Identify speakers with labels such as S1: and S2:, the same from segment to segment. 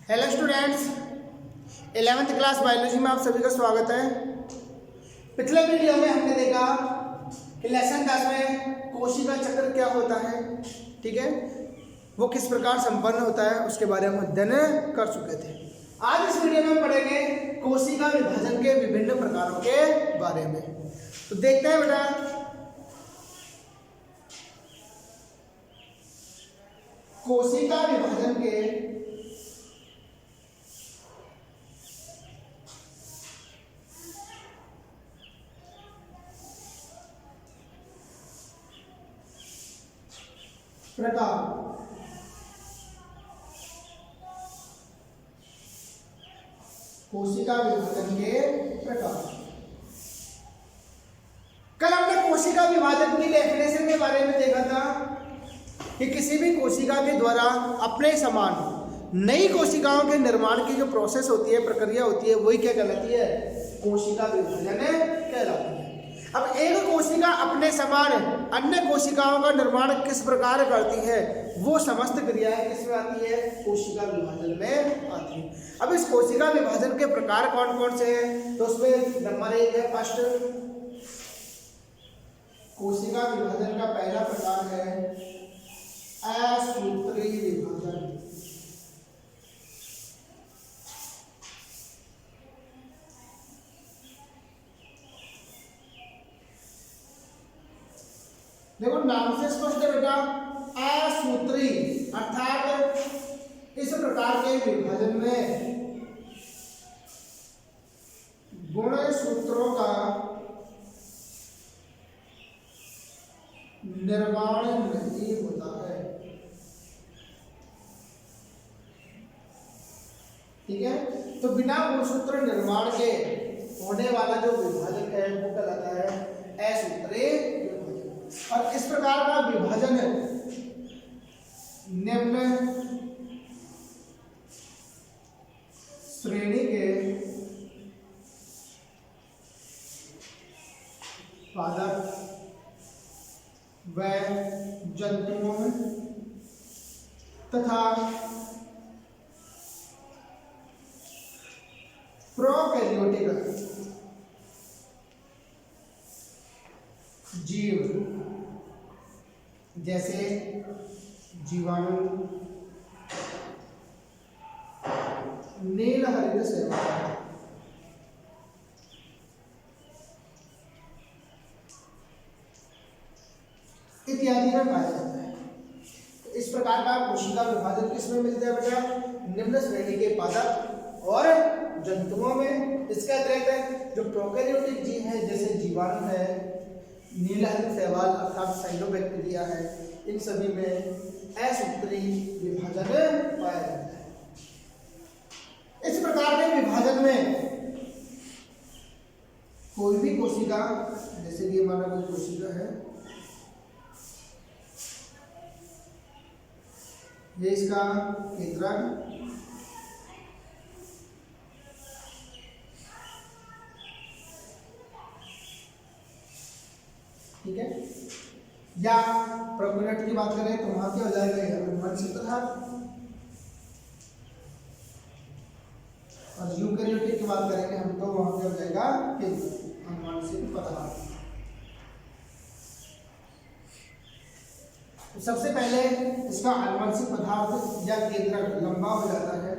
S1: Hello students, 11th class biology में आप सभी का स्वागत है। पिछले वीडियो में हमने देखा कि लेसन 10 में कोशिका चक्र क्या होता है, ठीक है, वो किस प्रकार संपन्न होता है, उसके बारे में अध्ययन कर चुके थे। आज इस वीडियो में पढ़ेंगे कोशिका विभाजन के विभिन्न प्रकारों के बारे में। तो देखते हैं बेटा, कोशिका विभाजन के प्रकार। कोशिका विभाजन के प्रकार। कल हमने कोशिका विभाजन की डेफिनेशन के बारे में देखा था कि किसी भी कोशिका के द्वारा अपने समान नई कोशिकाओं के निर्माण की जो प्रोसेस होती है, प्रक्रिया होती है, वही क्या कहलाती है? कोशिका विभाजन कहलाती है। अब एक कोशिका अपने समान अन्य कोशिकाओं का निर्माण किस प्रकार करती है, वो समस्त क्रियाएं किसमें आती है? कोशिका विभाजन में आती है। अब इस कोशिका विभाजन के प्रकार कौन कौन से हैं? तो उसमें नंबर 1 है फर्स्ट, कोशिका विभाजन का पहला प्रकार है असूत्री विभाजन। देखो नाम से स्पष्ट है बेटा, असूत्री अर्थात इस प्रकार के विभाजन में गुणसूत्रों का निर्माण नहीं होता है। ठीक है, तो बिना गुणसूत्र निर्माण के होने वाला जो विभाजन है वो कहलाता है असूत्री विभाजन। और इस प्रकार का विभाजन निम्न श्रेणी के पादप व जंतुओं में तथा प्रोकैरियोटिक जीव जैसे जीवाणु, नील हरित शैवाल इत्यादि में पाया जाता है। तो इस प्रकार का कोशिका विभाजन किसमें मिलता है बेटा? निम्न श्रेणी के पादप और जंतुओं में। इसके अतिरिक्त जो प्रोकैरियोटिक जीव है जैसे जीवाणु है, नील हरित शैवाल अर्थात साइनोबैक्टीरिया है, इन सभी में असूत्री विभाजन पाया जाता है। इस प्रकार के विभाजन में कोई भी कोशिका, जैसे कि हमारा कोई कोशिका है, ये इसका केंद्रक, ठीक है, या प्रोकैरियोट की बात करें तो वहां क्या हो जाएगा? अनुवंशिक पदार्थ। और यूकैरियोटिक की बात करेंगे हम तो वहां क्या हो जाएगा? अनुवंशिक पदार्थ। तो सबसे पहले इसका अनुवंशिक पदार्थ या केंद्रक लंबा हो जाता है,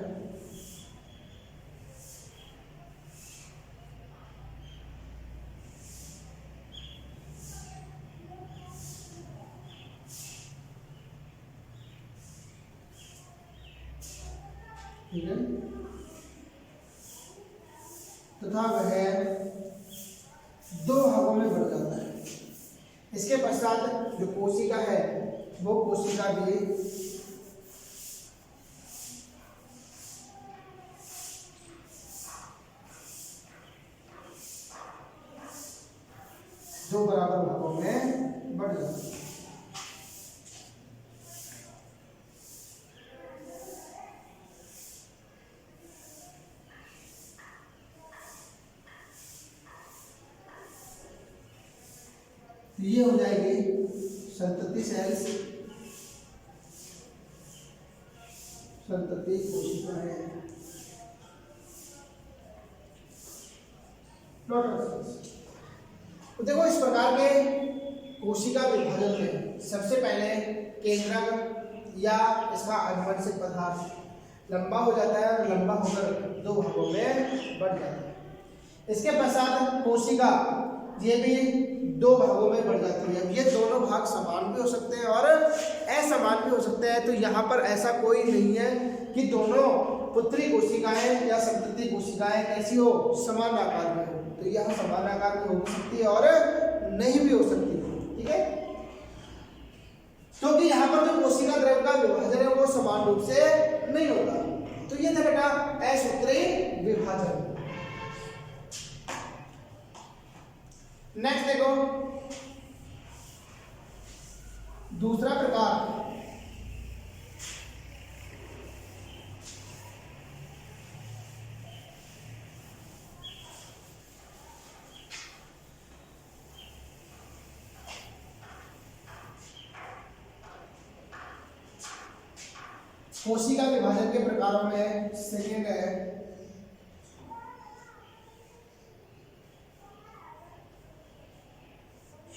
S1: ठीक है, तथा वह 2 भागों में बढ़ जाता है। इसके पश्चात जो कोशिका है वो कोशिका भी 2 बराबर भागों में बढ़ जाती है। ये हो जाएगी संतति सेल्स, संतति कोशिकाएं। तो देखो इस प्रकार के कोशिका विभाजन में सबसे पहले केंद्रक या इसका अनुवंशिक पदार्थ लंबा हो जाता है और लंबा होकर दो भागों में बढ़ जाता है। इसके पश्चात कोशिका ये भी दो भागों में बढ़ जाती है। ये दोनों भाग समान भी हो सकते हैं और असमान भी हो सकते हैं। तो यहाँ पर ऐसा कोई नहीं है कि दोनों पुत्री कोशिकाएं या संतति कोशिकाएं कैसी हो, समान आकार में हो। तो यह समान आकार में हो सकती है और नहीं भी हो सकती है, ठीक है। क्योंकि यहाँ पर जो कोशिका द्रव्य का विभाजन है वो समान रूप से नहीं होता। तो ये था बेटा असूत्री विभाजन। नेक्स्ट देखो दूसरा प्रकार कोशिका विभाजन के प्रकारों में सेकेंड है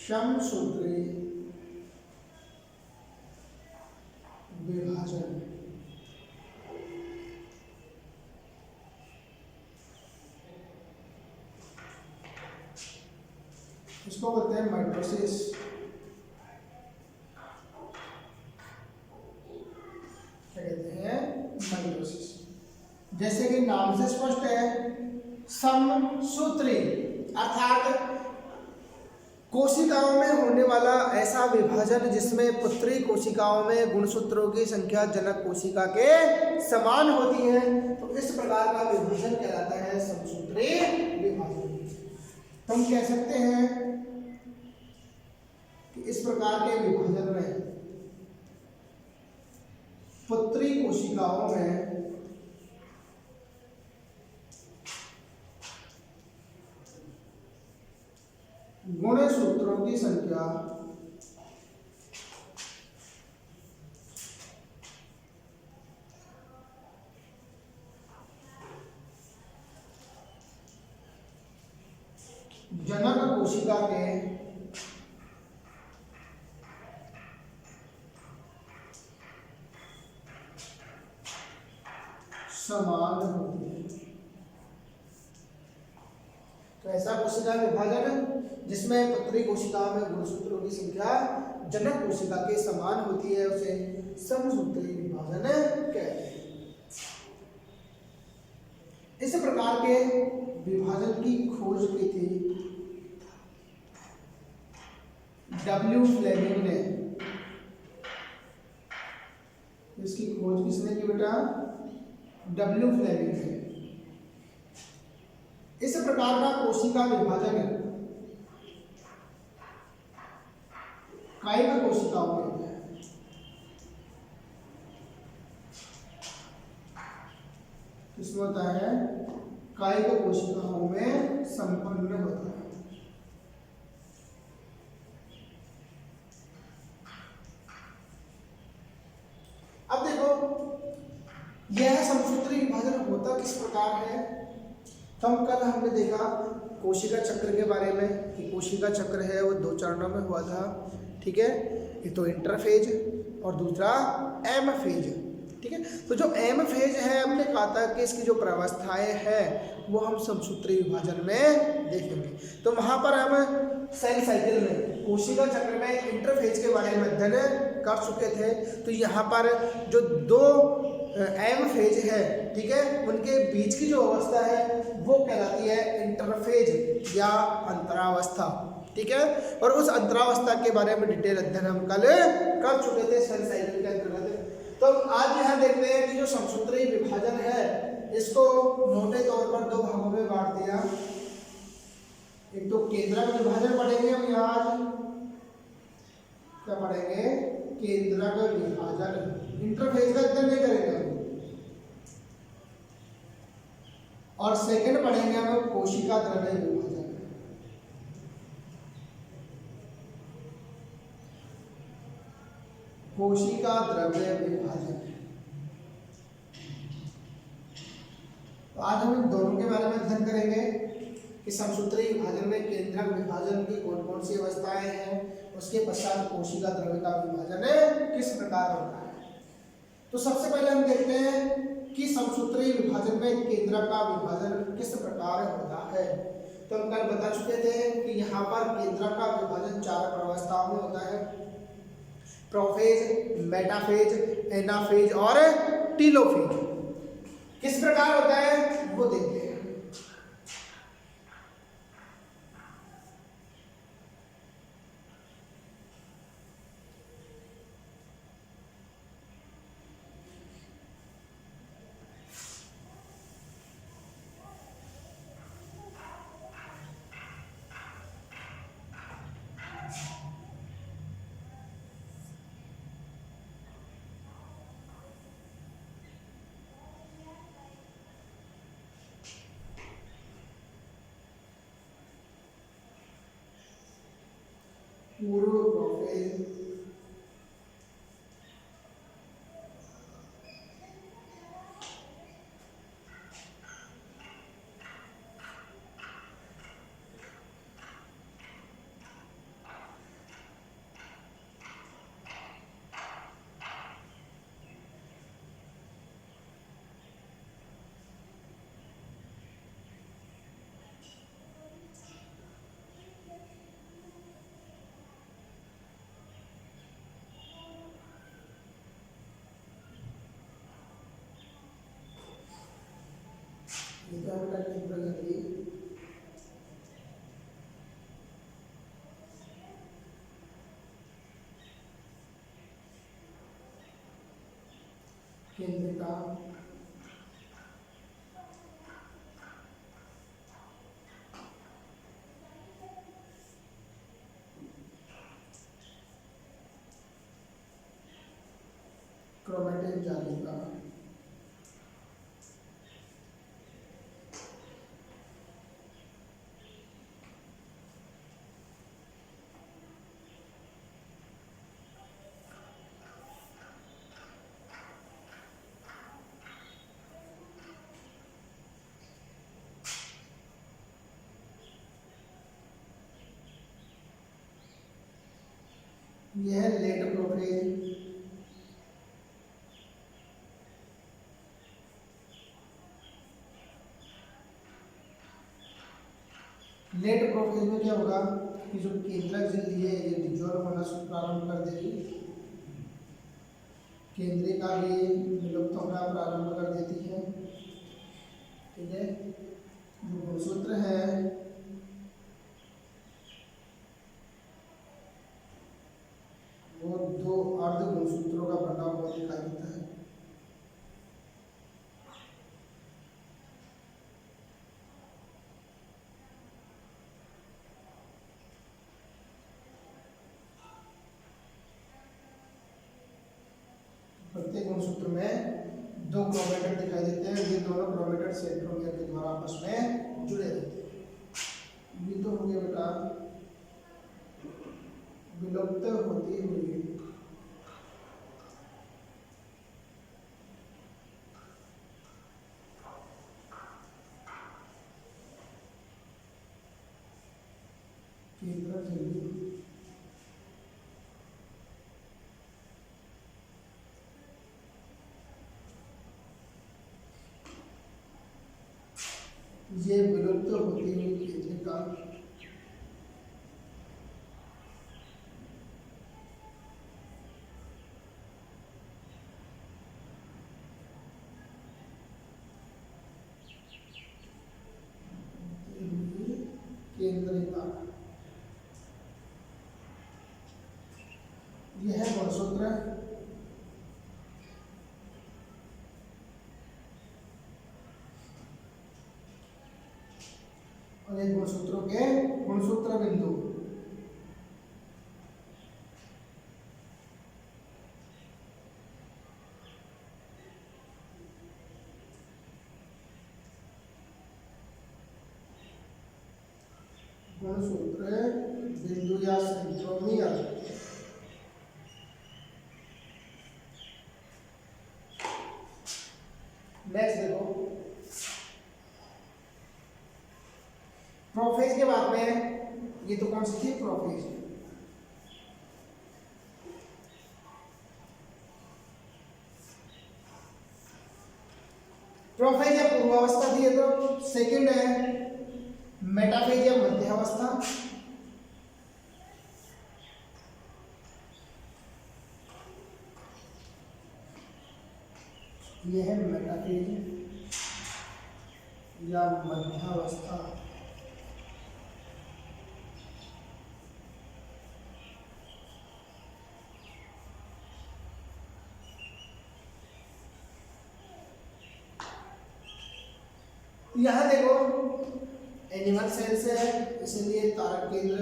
S1: समसूत्री विभाजन। इसको बोलते हैं माइटोसिस। क्या कहते हैं? माइटोसिस। जैसे कि नाम से स्पष्ट है, समसूत्री अर्थात कोशिकाओं में होने वाला ऐसा विभाजन जिसमें पुत्री कोशिकाओं में गुणसूत्रों की संख्या जनक कोशिका के समान होती है। तो इस प्रकार का विभाजन कहलाता है समसूत्री विभाजन। हम कह सकते हैं कि इस प्रकार के विभाजन में पुत्री कोशिकाओं में गुणसूत्रों की संख्या जनक कोशिका के समान होती है। तो ऐसा कोशिका विभाजन जिसमें पुत्री कोशिकाओं में गुणसूत्रों की संख्या जनक कोशिका के समान होती है उसे समसूत्री विभाजन कहते हैं। इस प्रकार के विभाजन की खोज की थी डब्ल्यू फ्लेमिंग ने। इसकी खोज किसने की बेटा? डब्ल्यू फ्लेमिंग ने। इस प्रकार का कोशिका विभाजन कायिक कोशिकाओं में किसमें होता है? कायिक कोशिकाओं में संपन्न होता है। अब देखो यह समसूत्री विभाजन होता किस प्रकार है। तो हम कल हमने देखा कोशिका चक्र के बारे में कि कोशिका चक्र है वो दो चरणों में हुआ था, ठीक है। एक तो इंटरफेज और दूसरा एम फेज, ठीक है। तो जो एम फेज है हमने कहा था कि इसकी जो प्रावस्थाएं हैं वो हम समसूत्री विभाजन में देखेंगे। तो वहां पर हम सेल साइकिल में कोशिका चक्र में इंटरफेज के बारे में अध्ययन कर चुके थे। तो यहाँ पर जो दो एम फेज है, ठीक है, उनके बीच की जो अवस्था है वो कहलाती है इंटरफेज या अंतरावस्था, ठीक है। और उस अंतरावस्था के बारे में डिटेल अध्ययन हम कल कर चुके थे सेल साइकिल के अंतर्गत। तो आज यहाँ देखते हैं कि जो समसूत्री विभाजन है इसको मोटे तौर पर दो भागों में बांट दिया। एक तो केंद्रक विभाजन पढ़ेंगे हम यहाँ आज, क्या पढ़ेंगे? केंद्रक विभाजन। इंटरफेज का अध्ययन नहीं करेंगे हम। और सेकंड पढ़ेंगे हम कोशिका द्रव्य विभाजन। कोशिका द्रव्य विभाजन तो आज हम इन दोनों के बारे में अध्ययन करेंगे कि समसूत्री विभाजन में केंद्रक विभाजन की कौन कौन सी अवस्थाएं हैं, उसके पश्चात कोशिका द्रव्य का विभाजन किस प्रकार होता है। तो सबसे पहले हम देखते हैं कि समसूत्री विभाजन में केंद्रक का विभाजन किस प्रकार होता है। तो हम कल बता चुके थे कि यहाँ पर केंद्रक का विभाजन 4 अवस्थाओं में होता है, प्रोफेज, मेटाफेज, एनाफेज और टीलोफेज। किस प्रकार होता है वो देखते हैं। पूर्व प्रोफेज, केंद्रिका, क्रोमैटिन जालिका, यह लेट प्रोफेज, लेट प्रोफेज में क्या होगा कि जो केंद्रक झिल्ली है ये डिजॉल्व होना प्रारंभ कर देगी, केंद्रिका भी विलुप्त होना प्रारंभ कर देती है। ठीक है, जो गुणसूत्र है वो 2 अर्ध गुणसूत्रों का बना हुआ दिखाई देता है। प्रत्येक गुणसूत्र में 2 क्रोमेटिड दिखाई देते हैं। ये दोनों क्रोमेटिड सेंट्रोमियर के द्वारा आपस में जुड़े रहते हैं। ये तो हो गया बेटा विलुप्त होती हुई केंद्रक झिल्ली। ये विलुप्त होती हुई केंद्रिका केंद्रिका, यह है गुणसूत्र। और एक गुणसूत्रों के गुणसूत्र बिंदु। गुणसूत्र बिंदु या सेंट्रोमियर। नेक्स्ट देखो आप में, ये तो कौन सी थी, प्रोफेज। प्रोफेज या पूर्वावस्था थी, तो सेकंड है मेटाफेज या मध्यावस्था। ये है मेटाफेज या मध्यावस्था। यहां देखो एनिमल सेल्स है, इसलिए तारक केंद्र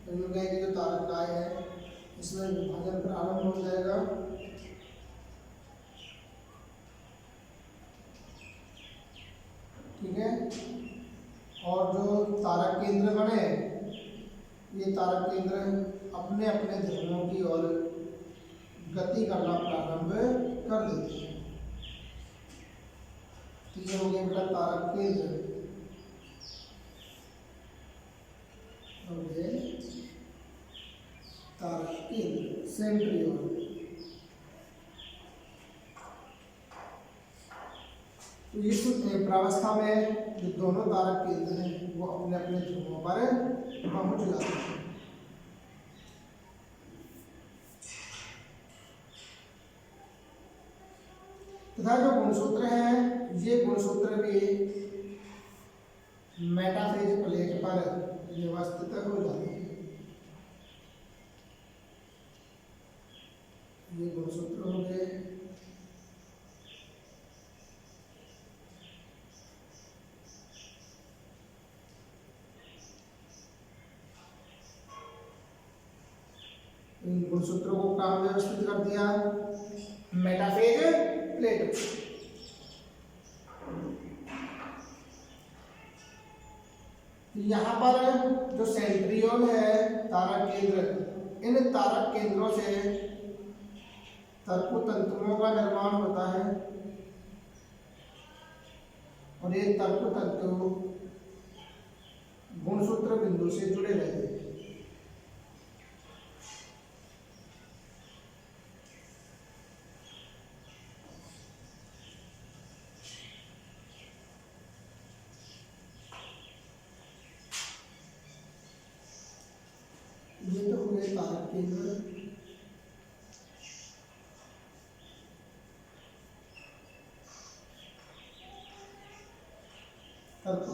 S1: की जो तारक काय है इसमें विभाजन प्रारंभ हो जाएगा। ठीक है, और जो तारक केंद्र बने, ये तारक केंद्र अपने अपने ध्रुवों की ओर गति करना प्रारंभ कर देते हैं। तो ये हो गया बेटा तारक केंद्र, तारक केंद्र सेंट्रियोल। तो इस प्रावस्था में जो दोनों तारक केंद्र हैं वो अपने अपने ध्रुवों पर पहुंच जाते हैं। तथा जो गुणसूत्र है, ये गुणसूत्र भी मेटाफेज प्लेट पर व्यवस्थित हो जाते हैं। ये गुणसूत्र हो गए। इन गुणसूत्रों को काम व्यवस्थित कर दिया मेटाफेज प्लेट। यहाँ पर जो सेंट्रियोल है तारक केंद्र, इन तारक केंद्रों से तंतुओं का निर्माण होता है और ये तंतु गुणसूत्र बिंदु से जुड़े रहते हैं। ये तो हुए तारक केंद्र। तंतु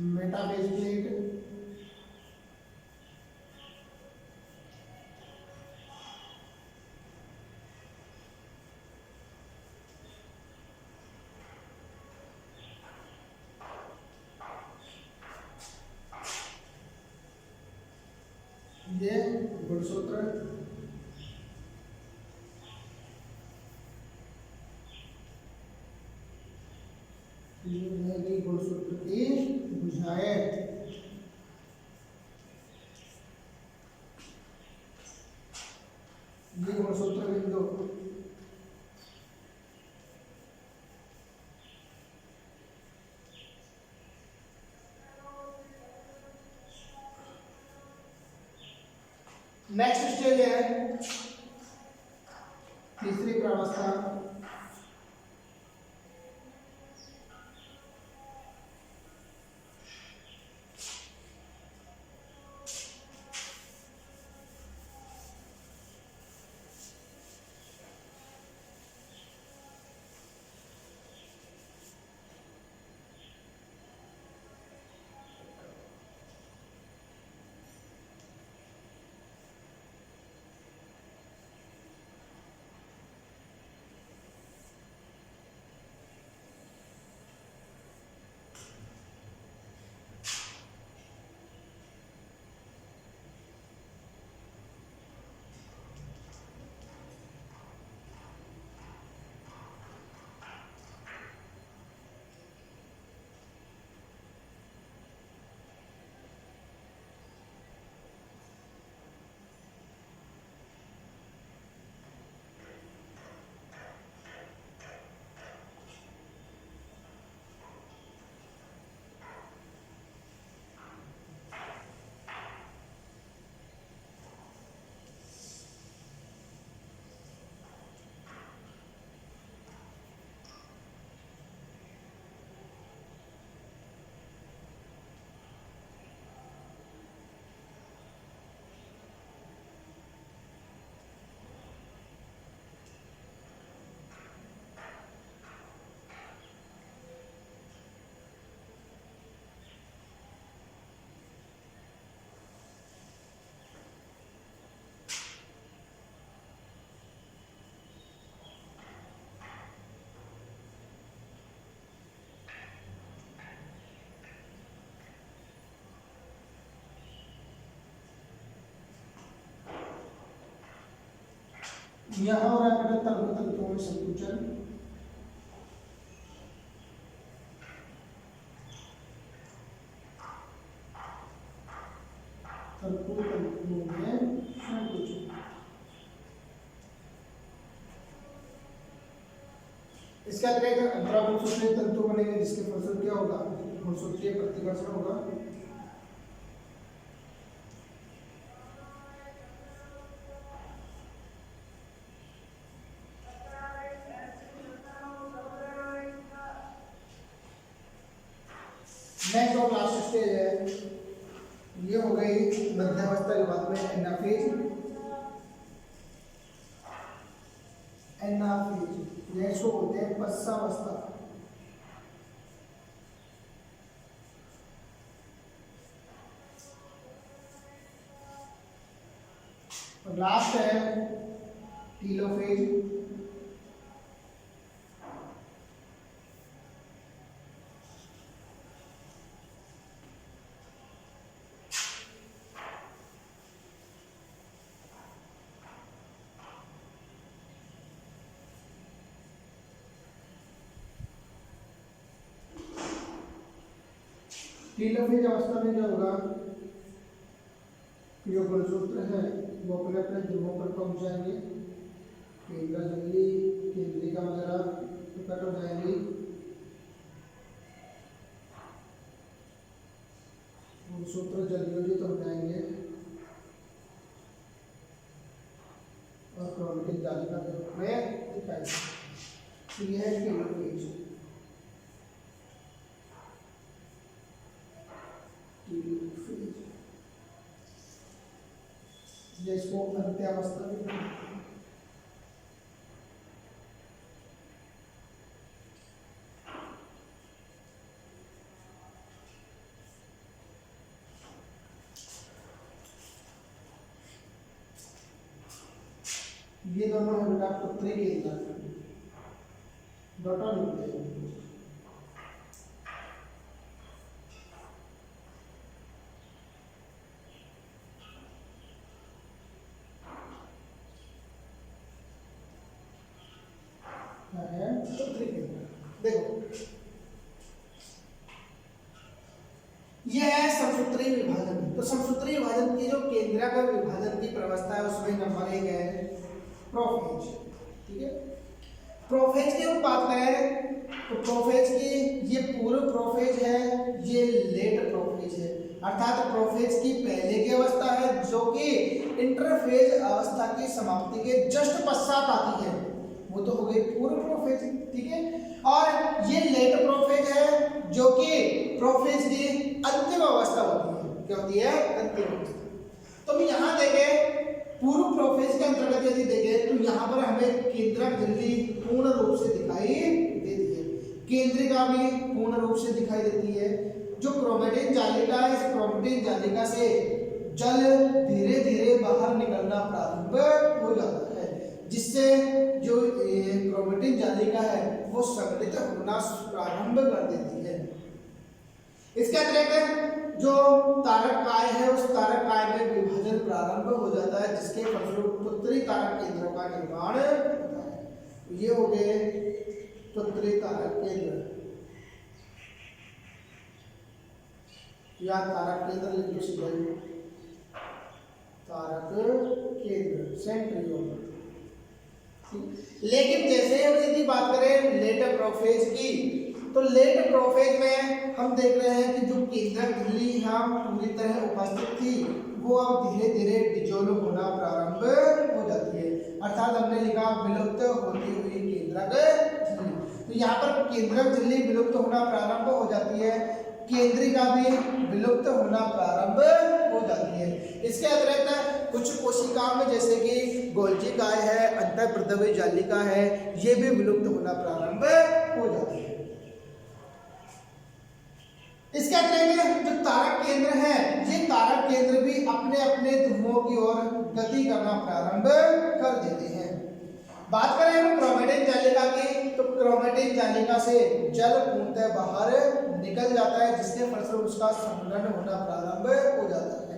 S1: मेटाफेज प्लेट, ये गुणसूत्र, ये गुणसूत्र की भुजाएं, ये गुणसूत्र बिंदु, नेक्स्ट स्टेज है तीसरी प्रावस्था। यहाँ हो रहा है बेटा तर्क तंतुओं में संकुचन, तंतुओं में संकुचन। इसका अंतरावसूत्रीय तंतु बनेंगे जिसके फलस्वरूप क्या होगा, गुणसूत्रीय प्रतिकर्षण होगा। नेक्स्ट और लास्ट स्टेज है, ये हो गई मध्यावस्था के बाद में एनाफेज। एनाफेज ये इसको बोलते हैं पश्चावस्था। और लास्ट है टीलोफेज। टीलोफेज अवस्था में क्या होगा, जो गुणसूत्र है वो अपने अपने ध्रुवों पर पहुंच जाएंगे, केंद्र झिल्ली केंद्रिका वगैरह प्रकट हो जाएंगी। गुणसूत्र जलयोजित हो जाएंगे और क्रोमेटिन जालिका के रूप में दिखाई देंगे। तो यह है टीलोफेज। जिसको अंत्यावस्था भी कहते हैं। ये दोनों है बेटा पुत्री केंद्र, डॉटर न्यूक्लियस। देखो यह है समसूत्रीय विभाजन। तो समसूत्रीय विभाजन की जो केंद्रक विभाजन की व्यवस्था है उसमें नंबर 1 है प्रोफेज। ठीक है, प्रोफेज की हम बात करें तो प्रोफेज की ये पूर्व प्रोफेज है, ये लेट प्रोफेज है। अर्थात प्रोफेज की पहले की अवस्था है जो कि इंटरफेज अवस्था की समाप्ति के जस्ट पश्चात आती है, वो तो हो गई पूर्व प्रोफेज। ठीक है, और ये लेट प्रोफेज है जो कि प्रोफेज की अंतिम अवस्था होती है। क्या होती है? अंतिम अवस्था। तो हम यहाँ देखें पूर्व प्रोफेज के अंतर्गत यदि देखें तो यहाँ पर हमें केंद्रक झिल्ली पूर्ण रूप से दिखाई देती है, केंद्रिका भी पूर्ण रूप से दिखाई देती है। जो क्रोमेटिन जालिका है, इस क्रोमेटिन जालिका से जल धीरे धीरे बाहर निकलना प्रारंभ हो जाता है, जिससे जो क्रोमेटिन जालिका है वो संगठित होना प्रारंभ कर देती है। इसके अतिरिक्त जो तारक काय है उस तारक काय में विभाजन प्रारंभ हो जाता है, जिसके फलस्वरूप पुत्री तारक केंद्रों का निर्माण होता है। ये हो गए पुत्री तारक केंद्र या तारक केंद्र लिख लो सीधा, तारक केंद्र सेंट्रियोल। लेकिन जैसे हम यदि बात करें लेट प्रोफेज की, तो लेट प्रोफेज में हम देख रहे हैं कि जो केंद्रक झिल्ली यहाँ पूरी तरह उपस्थित थी वो अब धीरे धीरे डिजोल्व होना प्रारंभ हो जाती है। अर्थात हमने लिखा विलुप्त होती हुई केंद्रक झिल्ली। तो यहाँ पर केंद्रक झिल्ली विलुप्त होना प्रारंभ हो जाती है, केंद्रिका भी विलुप्त होना प्रारंभ हो जाती है। इसके अतिरिक्त कुछ कोशिकाओं में जैसे कि गोल्जी काय है, अंतःप्रद्रवी जालिका है, ये भी विलुप्त होना प्रारंभ हो जाती है। इसके अतिरिक्त जो तारक केंद्र है, ये तारक केंद्र भी अपने अपने ध्रुवों की ओर गति करना प्रारंभ कर देते हैं। बात करें हम क्रोमेटिन जालिका की, तो क्रोमेटिन जालिका से जल पूर्णतः बाहर निकल जाता है, जिसके फलस्वरूप उसका संघनन होना प्रारंभ हो जाता है।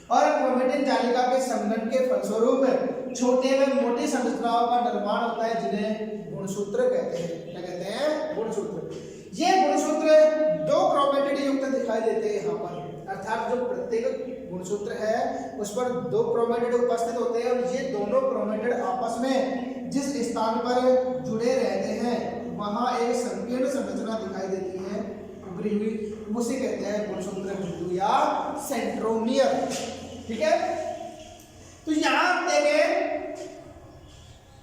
S1: और क्रोमेटिन जालिका के संघनन के फलस्वरूप छोटे व मोटी संरचनाओं का निर्माण होता है जिन्हें गुणसूत्र कहते हैं। क्या कहते हैं? गुणसूत्र। ये गुणसूत्र दो क्रोमेटिड युक्त दिखाई देते हैं यहाँ पर, अर्थात जो प्रत्येक गुणसूत्र है उस पर दो क्रोमेटिड उपस्थित होते हैं और ये दोनों क्रोमेटिड आपस में जिस स्थान पर जुड़े रहते हैं वहां एक संकीर्ण संरचना दिखाई देती है उभरी हुई, उसे कहते हैं गुणसूत्र बिंदु या सेंट्रोमियर। ठीक है, तो यहां देखें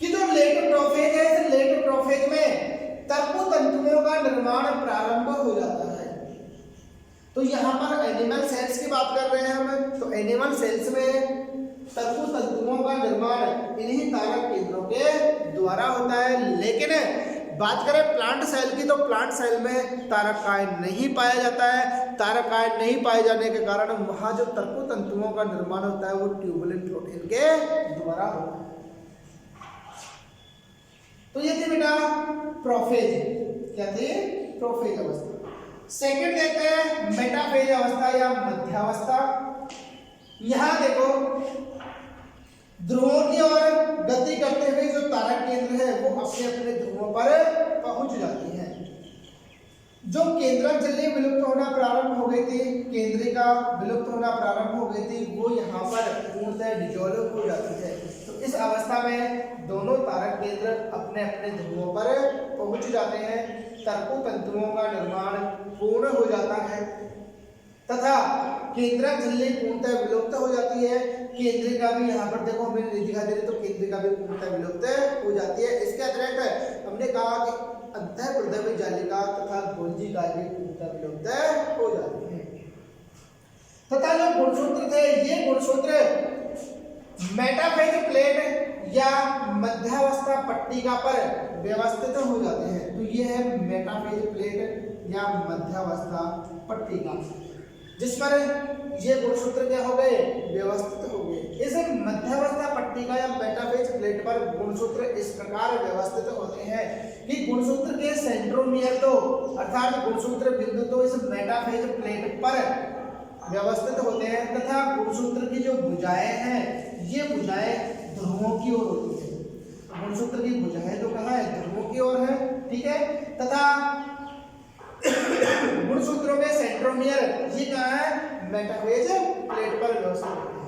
S1: कि जो लेट प्रोफेज है, इस लेट प्रोफेज में तर्कु तंतुओं का निर्माण प्रारंभ हो जाता है। तो यहाँ पर एनिमल सेल्स की बात कर रहे हैं हम, तो एनिमल सेल्स में तर्कु तंतुओं का निर्माण इन्हीं तारक केंद्रों के द्वारा होता है। लेकिन बात करें प्लांट सेल की, तो प्लांट सेल में तारकाय नहीं पाया जाता है। तारकाय नहीं पाए जाने के कारण वहां जो तर्कु तंतुओं का निर्माण होता है वो ट्यूबुलिन प्रोटीन के द्वारा होता है। तो ये थी बेटा प्रोफेज। क्या थी? प्रोफेज अवस्था। सेकंड देखते हैं मेटाफेज अवस्था या मध्यावस्था। यहां देखो ध्रुवों की ओर गति करते हुए जो तारक केंद्र है वो अपने अपने ध्रुवों पर पहुंच जाती है। जो केंद्रक झिल्ली विलुप्त होना प्रारंभ हो गई थी, केंद्रिका विलुप्त होना प्रारंभ हो गई थी, वो यहाँ पर पूर्णतः डिसॉल्व हो जाती है। तो इस अवस्था में दोनों तारक केंद्र अपने अपने ध्रुवों पर पहुंच जाते हैं, तर्कु तंतुओं का निर्माण पूर्ण हो जाता है तथा केंद्रक झिल्ली पूर्णतः विलुप्त हो जाती है। केंद्रिका भी यहाँ पर देखो हमें नहीं दिखाई दे रही, तो केंद्रिका भी पूर्णतः विलुप्त हो जाती है। इसके अतिरिक्त हमने कहा कि अंतः प्रदैविक जालिका तथा गोल्जी कार्य पूर्णतः विलुप्त हो जाती है। तथा जो गुणसूत्र थे ये गुणसूत्र मेटाफेज प्लेट या मध्यावस्था पट्टिका पर व्यवस्थित हो जाते हैं। तो ये है मेटाफेज प्लेट या मध्यावस्था पट्टिका, जिस पर ये गुणसूत्र क्या हो गए? व्यवस्थित हो गए। इस मध्यावस्था पट्टिका या मेटाफेज प्लेट पर गुणसूत्र इस प्रकार व्यवस्थित होते हैं कि गुणसूत्र के सेंट्रोमियर तो अर्थात गुणसूत्र बिंदु तो इस मेटाफेज प्लेट पर व्यवस्थित होते हैं तथा गुणसूत्र की जो भुजाएं हैं ये भुजाएं ध्रुवों की ओर होती है। गुणसूत्र की भुजाएं तो कहाँ है? ध्रुवों की ओर है। ठीक है, तथा गुणसूत्रों के सेंट्रोमियर ये कहाँ है? मेटाफेज प्लेट पर व्यवस्थित होते हैं।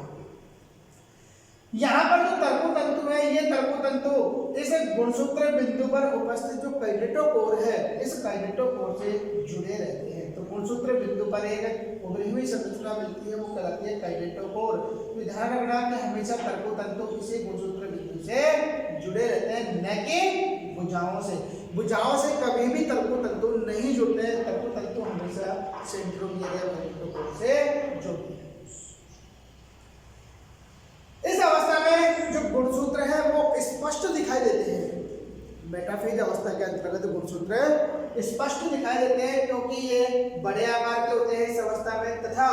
S1: यहाँ पर जो तर्कु तंतु है ये तर्कु तंतु इस गुणसूत्र बिंदु पर उपस्थित जो काइनेटोकोर है इस काइनेटोकोर से जुड़े रहते हैं। तो गुणसूत्र बिंदु पर एक उभरी हुई संरचना मिलती है, वो कहलाती है काइनेटोकोर। तो ध्यान रखना कि हमेशा तर्कु तंतु किसी गुणसूत्र बिंदु से जुड़े रहते हैं, न कि भुजाओं से। भुजाओं से कभी भी तर्कु तंतु नहीं जुड़ते हैं। तर्कु तंतु हमेशा सेंट्रोमियर या काइनेटोकोर से जुड़ते हैं। इस अवस्था में जो गुणसूत्र है वो स्पष्ट दिखाई देते हैं। मेटाफेज अवस्था के अंतर्गत गुणसूत्र स्पष्ट दिखाई देते हैं क्योंकि ये बड़े आकार के होते हैं इस अवस्था में तथा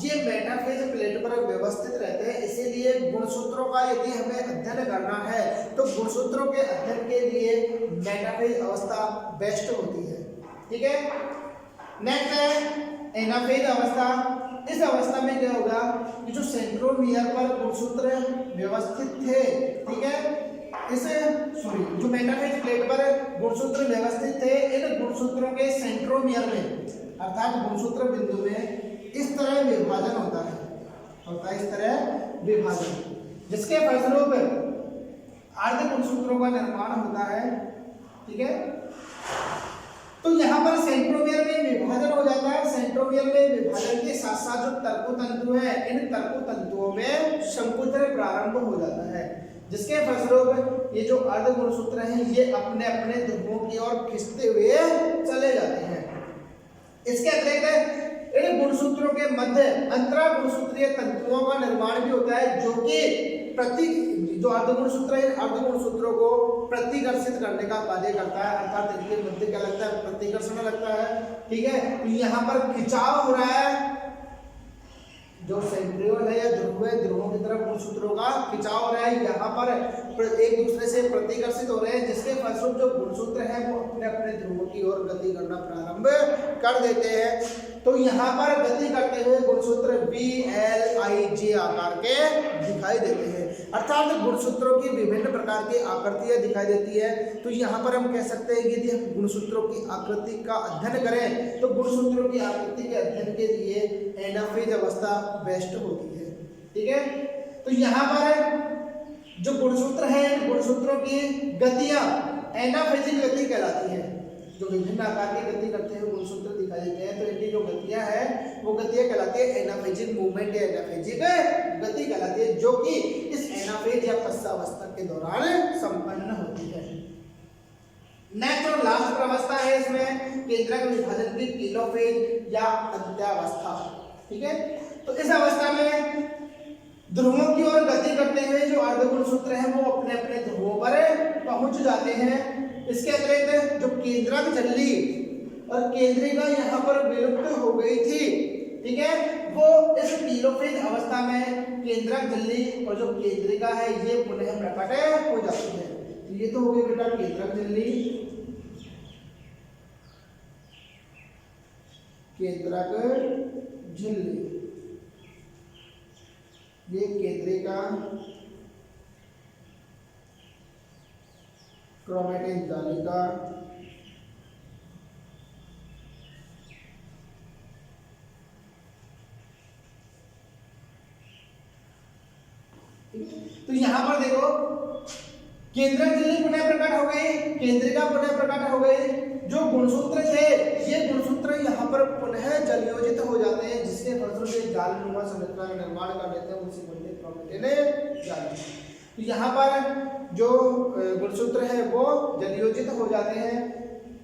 S1: ये मेटाफेज प्लेट पर व्यवस्थित रहते हैं। इसीलिए गुणसूत्रों का यदि हमें अध्ययन करना है तो गुणसूत्रों के अध्ययन के लिए मेटाफेज अवस्था बेस्ट होती है। ठीक है, नेक्स्ट है एनाफेज अवस्था। इस अवस्था में क्या होगा कि जो सेंट्रोमियर पर गुणसूत्र व्यवस्थित थे, ठीक है, जो मेटाफेज प्लेट पर गुणसूत्र व्यवस्थित थे, इन गुणसूत्रों के सेंट्रोमियर में अर्थात गुणसूत्र बिंदु में इस तरह विभाजन होता है इस तरह विभाजन, जिसके फलस्वरूप अर्ध गुणसूत्रों का निर्माण होता है। ठीक है, तो यहाँ पर सेंट्रोमियर में विभाजन हो जाता है। सेंट्रोमियर में विभाजन के साथ साथ जो तर्कु तंतु है इन तर्कु तंतुओं में संकुचन प्रारंभ हो जाता है, जिसके फलस्वरूप ये जो अर्ध गुणसूत्र हैं ये अपने अपने ध्रुवों की ओर खिंचते हुए चले जाते हैं। इसके अतिरिक्त इन गुणसूत्रों के मध्य अंतरा गुणसूत्रीय तंतुओं का निर्माण भी होता है, जो कि जो अर्धगुणसूत्र है अर्धगुणसूत्रों को प्रतिकर्षित करने का कार्य करता है, अर्थात इनके मध्य क्या लगता है? प्रतिकर्षण लगता है। ठीक है, तो यहाँ पर खिंचाव हो रहा है, जो सेंट्रियोल है या ध्रुवों की तरफ गुणसूत्रों का खिंचाव हो रहा है, यहाँ पर एक दूसरे से प्रतिकर्षित हो रहे हैं, जिसके फलस्वरूप जो गुणसूत्र है वो अपने अपने ध्रुवों की ओर गति करना प्रारंभ कर देते हैं। तो यहाँ पर गति करते हुए गुणसूत्र BLIJ आकार के दिखाई देते हैं। अर्थात गुणसूत्रों की विभिन्न प्रकार की आकृतियां दिखाई देती है। तो यहाँ पर हम कह सकते हैं कि यदि हम गुणसूत्रों की आकृति का अध्ययन करें तो गुणसूत्रों की आकृति के अध्ययन के लिए एनाफेज अवस्था बेस्ट होती है। ठीक है, तो यहाँ पर जो गुणसूत्र है, गुणसूत्रों की गतियां एनाफेजिक गति कहलाती है। जो विभिन्न आकार की गति करते हैं गुणसूत्र दिखाई देते हैं, तो इनकी जो गतियां हैं वो गतियां कहलाती है एनाफेजिक मूवमेंट या एनाफेजिक गति कहलाती है, जो कि इस एनाफेज या पश्चावस्था के दौरान संपन्न होती है। नेक्स्ट और लास्ट अवस्था है इसमें केंद्रक विभाजन की टेलोफेज या अंत्यावस्था। ठीक है, तो इस अवस्था में ध्रुवों की ओर गति करते हुए जो अर्धगुणसूत्र हैं वो अपने अपने ध्रुवों पर पहुंच जाते हैं। इसके अतिरिक्त जो केंद्रक झिल्ली और केंद्रिका यहाँ पर विलुप्त हो गई थी, ठीक है, वो इस टेलोफेज अवस्था में केंद्रक झिल्ली और जो केंद्रिका है ये पुनः प्रकट हो जाती है। तो ये तो हो गई बेटा केंद्रक झिल्ली, केंद्रक झिल्ली, ये केंद्रिका, क्रोमैटिन जालिका, तो यहां पर देखो केंद्रक झिल्ली पुनः प्रकट हो गई, केंद्रिका पुनः प्रकट हो गई। जो गुणसूत्र थे ये गुणसूत्र यहाँ पर पुनः जलयोजित हो जाते हैं, जिसके फलस्वरूप से जालनुमा संरचना का निर्माण कर लेते हैं, उसी को क्रोमैटिन जालिका। तो यहाँ पर जो गुणसूत्र है वो जलयोजित हो जाते हैं।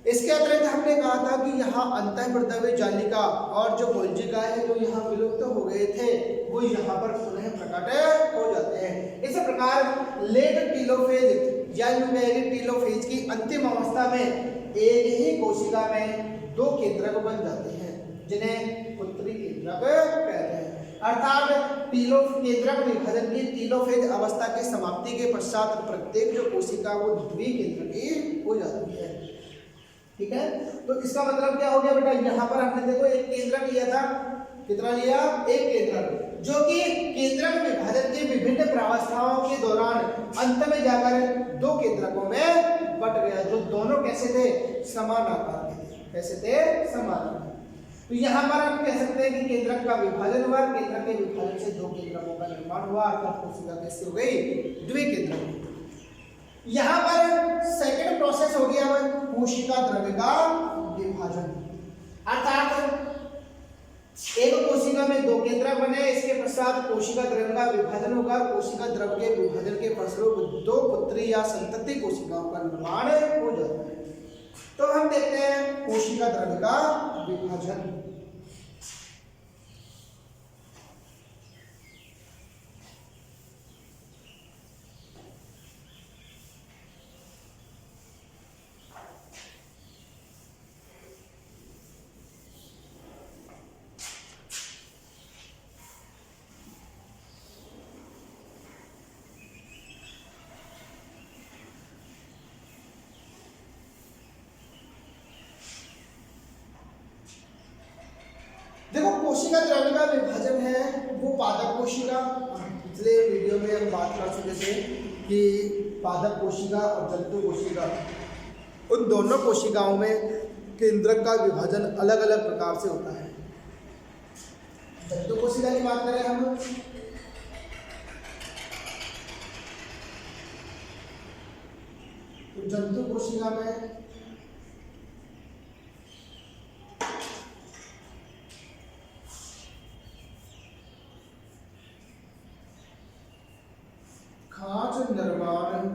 S1: इसके अतिरिक्त हमने कहा था कि यहाँ अंतःवर्धवी जालिका और जो गोल्जिका है जो यहाँ विलुप्त हो गए थे वो यहाँ पर पुनः प्रकट हो जाते हैं। इस प्रकार लेट टेलोफेज या टेलोफेज की अंतिम अवस्था में एक ही कोशिका में दो केंद्रक बन जाते हैं, जिन्हें पुत्री केंद्रक कहते हैं। अर्थात केंद्रक विभाजन की टेलोफेज अवस्था की समाप्ति के पश्चात प्रत्येक जो कोशिका वो द्विकेंद्रकी हो जाती है। ठीक है, तो इसका मतलब क्या हो गया बेटा, यहाँ पर हमने देखो एक केंद्रक लिया था, कितना लिया, एक केंद्रक, जो कि केंद्रक विभाजन की विभिन्न प्रावस्थाओं के दौरान अंत में जाकर दो केंद्रकों में बट गया, जो दोनों कैसे थे, समान आकार के थे। कैसे थे, समान। तो यहाँ पर हम कह सकते हैं कि केंद्रक का विभाजन हुआ, केंद्रक के विभाजन से दो केंद्रकों का निर्माण हुआ, अर्थात कोशिका कैसे हो गई, द्विकेंद्रक। यहाँ पर सेकंड प्रोसेस हो गया कोशिका द्रव्य का विभाजन, अर्थात एक कोशिका में दो केंद्रक बने, इसके पश्चात कोशिका द्रव्य का विभाजन होगा। कोशिका द्रव्य के विभाजन के फलस्वरूप दो पुत्री या संतति कोशिकाओं का निर्माण हो जाता है। तो हम देखते हैं कोशिका द्रव्य का विभाजन। देखो कोशिका द्रव्य का विभाजन है वो पादप कोशिका, पिछले वीडियो में हम बात कर चुके थे कि पादप कोशिका और जंतु कोशिका, उन दोनों कोशिकाओं में केंद्रक का विभाजन अलग अलग प्रकार से होता है। जंतु कोशिका की बात करें हम, तो जंतु कोशिका में खांच निर्माण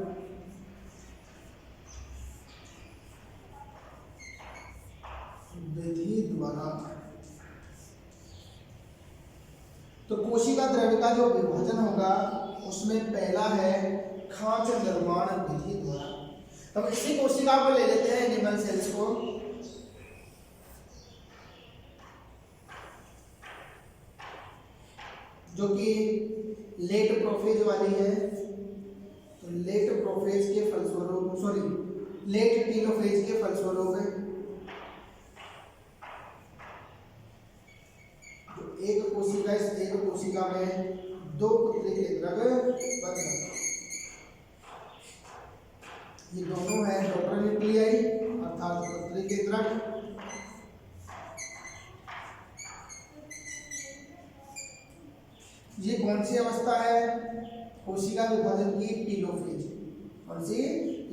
S1: विधि द्वारा, तो कोशिका द्रव्य का जो विभाजन होगा उसमें पहला है खांच निर्माण विधि द्वारा। हम इसी कोशिका को ले लेते हैं एनिमल सेल्स को, जो कि लेट प्रोफेज वाली है। तो लेट प्रोफेज के फलस्वरूप, सॉरी लेट टेलोफेज के फलस्वरूप जो एक कोशिका, इस एक कोशिका में दो पुत्री केंद्रक बन जाता है। ये दोनों है डॉटर न्यूक्लियाई अर्थात पुत्री केंद्रक। ये कौन सी अवस्था है कोशिका विभाजन की? टेलोफेज। कौन सी?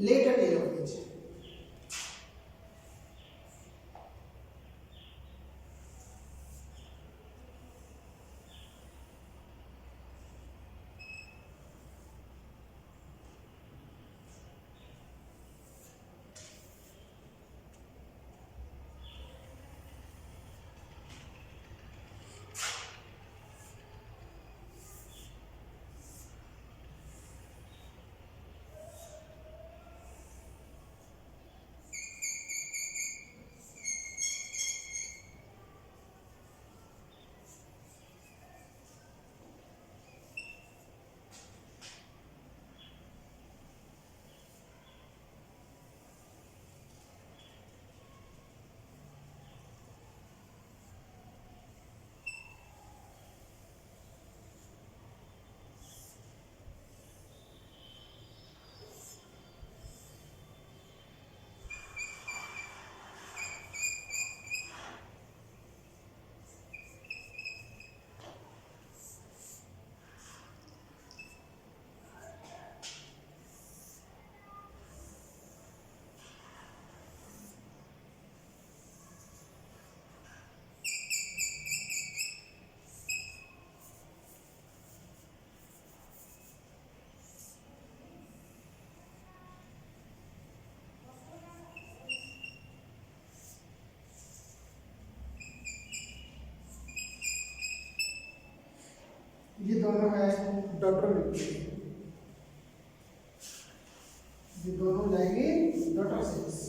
S1: Letter telophase. ये दोनों है डॉटर न्यूक्लियाई। ये दोनों जाएंगे डॉटर सेल्स।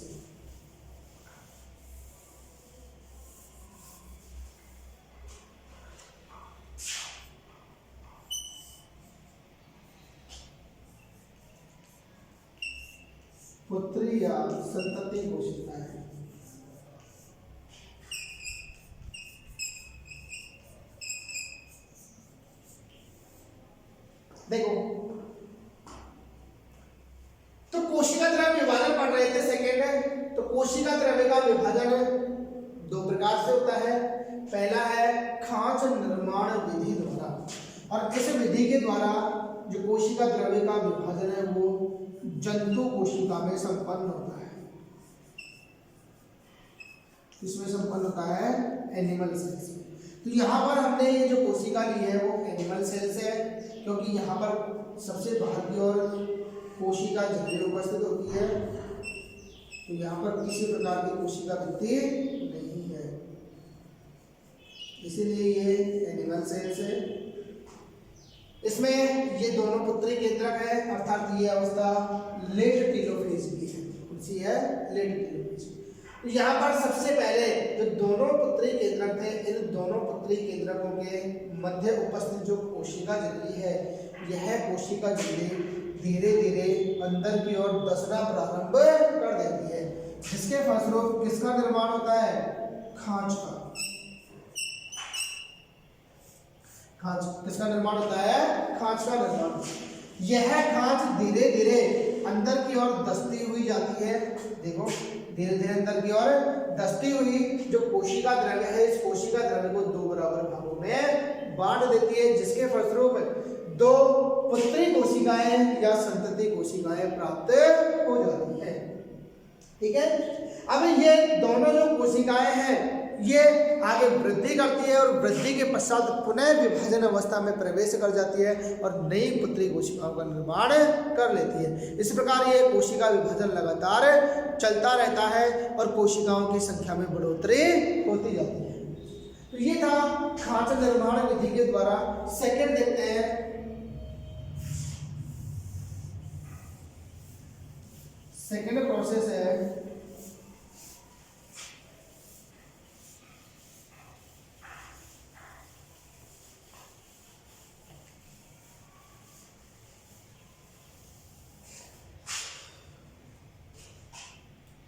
S1: पुत्री या संतति कोशिकाएं। देखो तो कोशिका द्रव्य विभाजन पढ़ रहे थे सेकेंड। तो कोशिका द्रव्य का विभाजन दो प्रकार से होता है। पहला है खांच निर्माण विधि द्वारा, और इस विधि के द्वारा जो कोशिका द्रव्य का विभाजन है वो जंतु कोशिका में संपन्न होता है। इसमें संपन्न होता है एनिमल सेल्स में। तो यहाँ पर हमने ये जो कोशिका ली है वो एनिमल सेल्स है, क्योंकि यहाँ पर सबसे बाहर की ओर कोशिका झिल्ली उपस्थित होती है। तो यहाँ पर किसी प्रकार की कोशिका वृद्धि नहीं है, इसीलिए ये एनिमल सेल्स है। इसमें ये दोनों पुत्री केंद्रक है, अर्थात ये अवस्था लेट टेलोफेज की है। कौन सी है? Late telophase. तो यहाँ पर सबसे पहले जो दोनों पुत्री केंद्रक थे, इन दोनों पुत्री केंद्रकों के मध्य उपस्थित जो कोशिका झिल्ली है, यह कोशिका झिल्ली धीरे धीरे अंदर की ओर धंसना प्रारंभ कर देती है, जिसके फलस्वरूप किसका निर्माण होता है? खांच का। खांच किसका निर्माण होता है? खांच का निर्माण। यह खांच धीरे धीरे अंदर की ओर धंसती हुई जाती है। देखो धीरे धीरे अंदर की ओर धंसती हुई जो कोशिका द्रव्य है, इस कोशिका द्रव्य को दो बराबर भागों में बांट देती है, जिसके फलस्वरूप दो पुत्री कोशिकाएं या संतति कोशिकाएं प्राप्त हो जाती है। ठीक है। अब ये दोनों जो कोशिकाएं हैं ये आगे वृद्धि करती है और वृद्धि के पश्चात पुनः विभाजन अवस्था में प्रवेश कर जाती है और नई पुत्री कोशिकाओं का निर्माण कर लेती है। इस प्रकार ये कोशिका विभाजन लगातार चलता रहता है और कोशिकाओं की संख्या में बढ़ोतरी होती जाती है। तो ये था खांच निर्माण विधि के द्वारा। सेकंड देखते हैं, सेकंड प्रोसेस है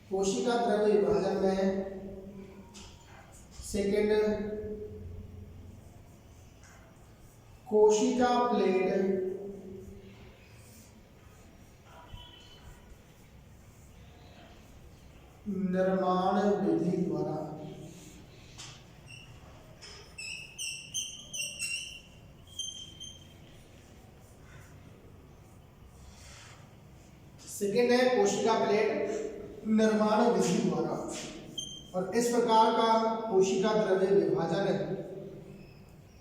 S1: कोशिका द्रव्य विभाजन में। सेकेंड कोशिका प्लेट निर्माण विधि द्वारा सेकेंड है कोशिका प्लेट निर्माण विधि द्वारा। और इस प्रकार का कोशिका द्रव्य विभाजन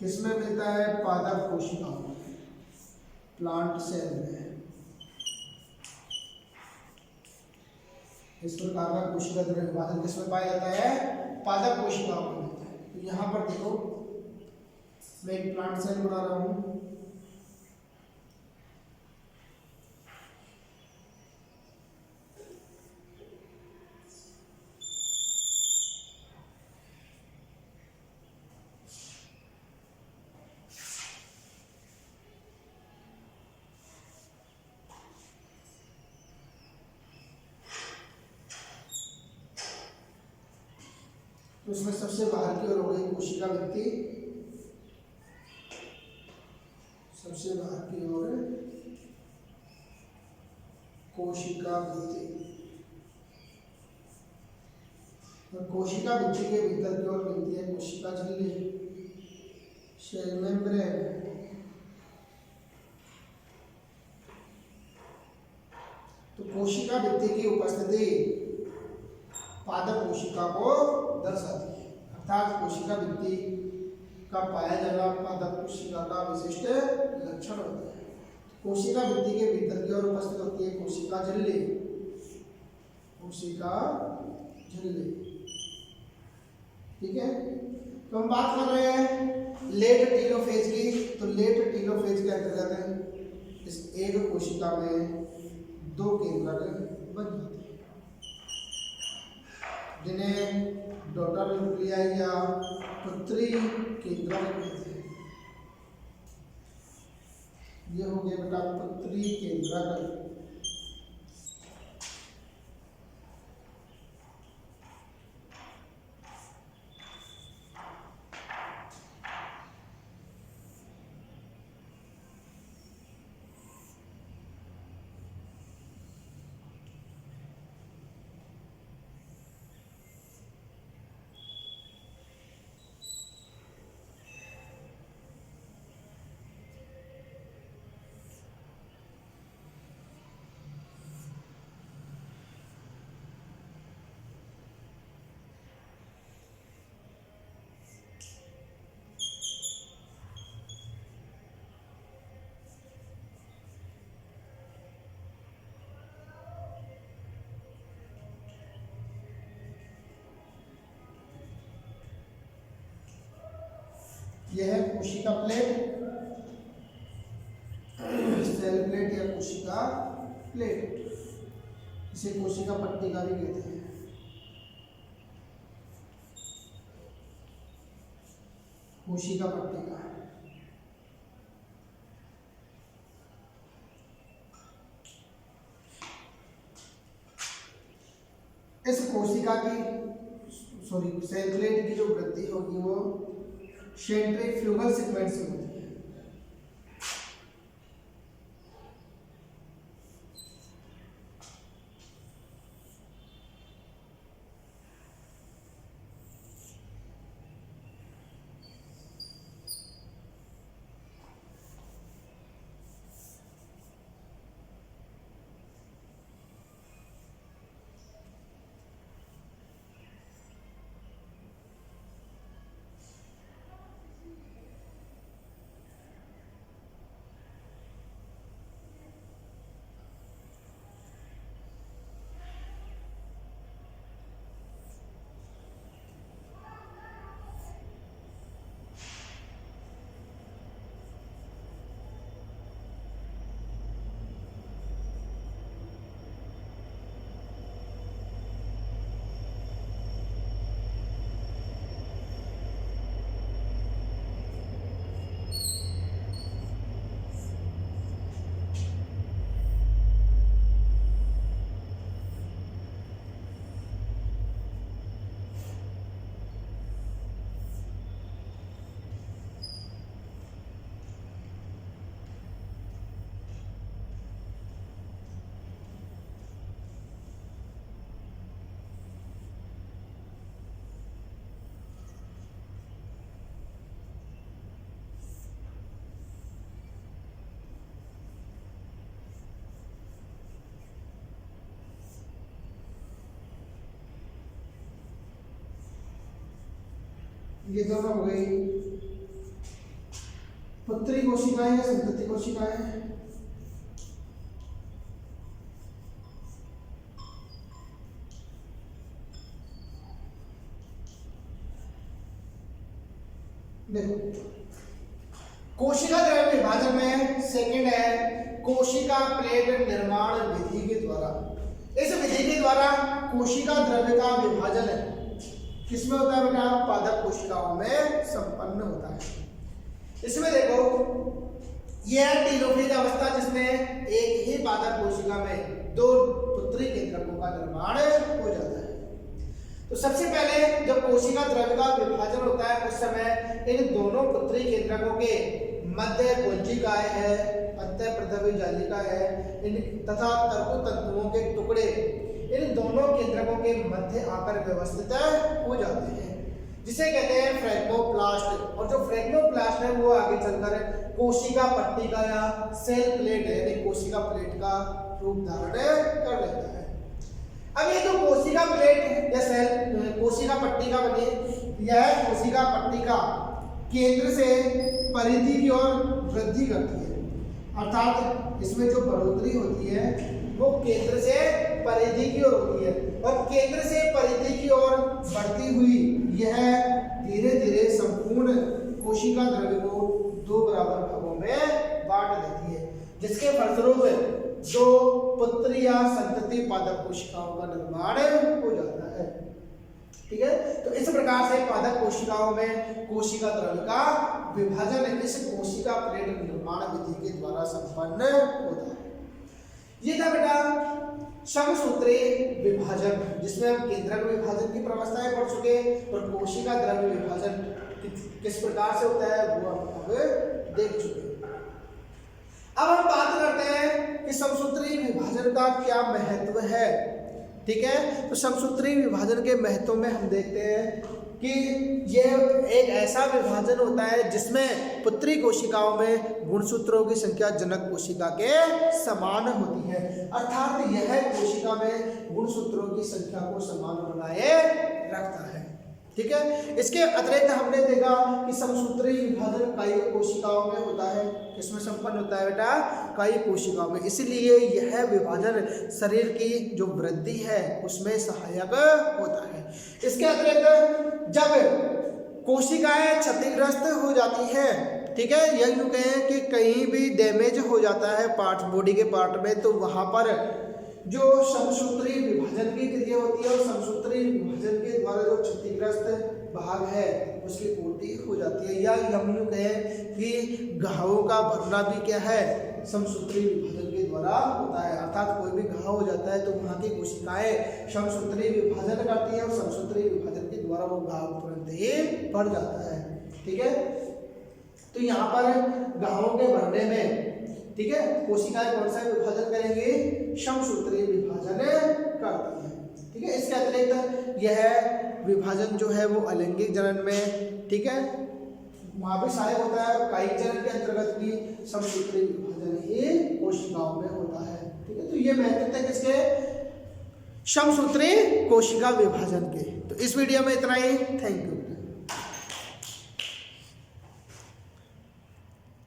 S1: किसमें मिलता है? पादप कोशिकाओं में, प्लांट सेल में। इस प्रकार का कोशिका द्रव्य विभाजन किसमें पाया जाता है? पादप कोशिकाओं में मिलता है। तो यहाँ पर देखो मैं एक प्लांट सेल बना रहा हूँ। तो इसमें सबसे बाहर की ओर हो गई कोशिका भित्ति, सबसे बाहर की ओर कोशिका भित्ति, और कोशिका भित्ति के भीतर की ओर मिलती है कोशिका झिल्ली, सेल मेम्ब्रेन। तो कोशिका भित्ति की उपस्थिति पादप कोशिका को दर्शाती है, अर्थात कोशिका भित्ति का पाया जाना पादप कोशिका का विशिष्ट लक्षण होता है। कोशिका भित्ति के भीतर की ओर उपस्थित होती है कोशिका झिल्ली, कोशिका झिल्ली। ठीक है, तो हम बात कर रहे हैं लेट टीलोफेज की। तो लेट टीलोफेज के अंतर्गत इस एक कोशिका में दो केंद्रक बन जाते हैं, जिन्हें डॉटर न्यूक्लियाई या पुत्री केंद्रक कहते हैं। ये हो गया बेटा पुत्री केंद्रक। यह है कोशिका प्लेट, सेल प्लेट या कोशिका प्लेट, इसे कोशिका पट्टिका भी कहते हैं। कोशिका पट्टिका इस कोशिका की सेल प्लेट की जो वृद्धि होगी वो सेंट्रीफ्यूगल सीक्वेंस से होती है। ये दोनों हो गई पुत्री कोशिकाएं या संतति कोशिकाएं। देखो कोशिका द्रव्य विभाजन में सेकंड है कोशिका प्लेट निर्माण विधि के द्वारा। इस विधि के द्वारा कोशिका द्रव्य का विभाजन है किसमें होता है बेटा? पादप कोशिकाओं में संपन्न होता है। इसमें देखो यह टेलोफेज अवस्था जिसमें एक ही पादप कोशिका में दो पुत्री केंद्रकों का निर्माण हो जाता है। तो सबसे पहले जब कोशिका द्रव्य का विभाजन होता है उस समय इन दोनों पुत्री केंद्रकों के मध्य कोशिकाएं है, अंतः पृथ्वी जालिका है तथा तर्कु तंतुओं के टुकड़े इन दोनों केंद्रकों के मध्य आकर व्यवस्थित हो जाते हैं, जिसे कहते हैं फ्रेगमोप्लास्ट। और जो फ्रेगमोप्लास्ट है वो आगे चलकर कोशिका पट्टिका या सेल प्लेट है यानी कोशिका प्लेट का रूप धारण कर लेता है। अब ये जो कोशिका प्लेट या सेल कोशिका पट्टिका बनी, यह कोशिका पट्टिका केंद्र से परिधि की ओर वृद्धि करती है, अर्थात इसमें जो बढ़ोतरी होती है वो केंद्र से परिधि की ओर होती है और केंद्र से परिधि की ओर बढ़ती हुई यह धीरे धीरे संपूर्ण कोशिका द्रव्य को दो बराबर भागों में बांट देती है, जिसके फलस्वरूप दो पुत्री या संतति पादप कोशिकाओं का निर्माण हो जाता है। ठीक है, तो इस प्रकार से पादप कोशिकाओं में कोशिका द्रव्य का विभाजन इस कोशिका प्लेट निर्माण विधि के द्वारा संपन्न होता है। ये था बेटा समसूत्री विभाजन, जिसमें हम केंद्रक विभाजन की प्रवस्थाएं पढ़ चुके और कोशिका द्रव्य विभाजन किस प्रकार से होता है वो हम अब देख चुके। अब हम बात करते हैं कि समसूत्री विभाजन का क्या महत्व है। ठीक है, तो समसूत्री विभाजन के महत्व में हम देखते हैं कि यह एक ऐसा विभाजन होता है जिसमें पुत्री कोशिकाओं में गुणसूत्रों की संख्या जनक कोशिका के समान होती है, अर्थात यह कोशिका में गुणसूत्रों की संख्या को समान बनाए रखता है। ठीक है, इसके अतिरिक्त हमने देखा कि समसूत्री विभाजन कई कोशिकाओं में होता है। किसमें संपन्न होता है बेटा? कई कोशिकाओं में। इसलिए यह विभाजन शरीर की जो वृद्धि है उसमें सहायक होता है। इसके अतिरिक्त जब कोशिकाएं क्षतिग्रस्त हो जाती है, ठीक है, यह यूं कहें कि कहीं भी डैमेज हो जाता है पार्ट बॉडी के पार्ट में, तो वहां पर जो समसूत्री विभाजन की क्रिया होती है और समसूत्री विभाजन के द्वारा जो क्षतिग्रस्त भाग है उसकी पूर्ति हो जाती है। या हम यूं कहें कि घावों का भरना भी क्या है? समसूत्री विभाजन के द्वारा होता है, अर्थात कोई भी घाव हो जाता है तो वहाँ की कोशिकाएं समसूत्री विभाजन करती है और समसूत्री विभाजन के द्वारा वो घाव तुरंत ही भर जाता है। ठीक है, तो यहाँ पर घावों के भरने में, ठीक है, कोशिकाएं कौन सा विभाजन करेंगे? समसूत्री विभाजन करती है। ठीक है, इसके अतिरिक्त यह विभाजन जो है वो अलैंगिक जनन में, ठीक है, वहां भी सहायक होता है और कायिक जनन के अंतर्गत भी समसूत्री विभाजन ही कोशिकाओं में होता है। ठीक है, तो ये महत्व है किसके? समसूत्री कोशिका विभाजन के। तो इस वीडियो में इतना ही। Thank you.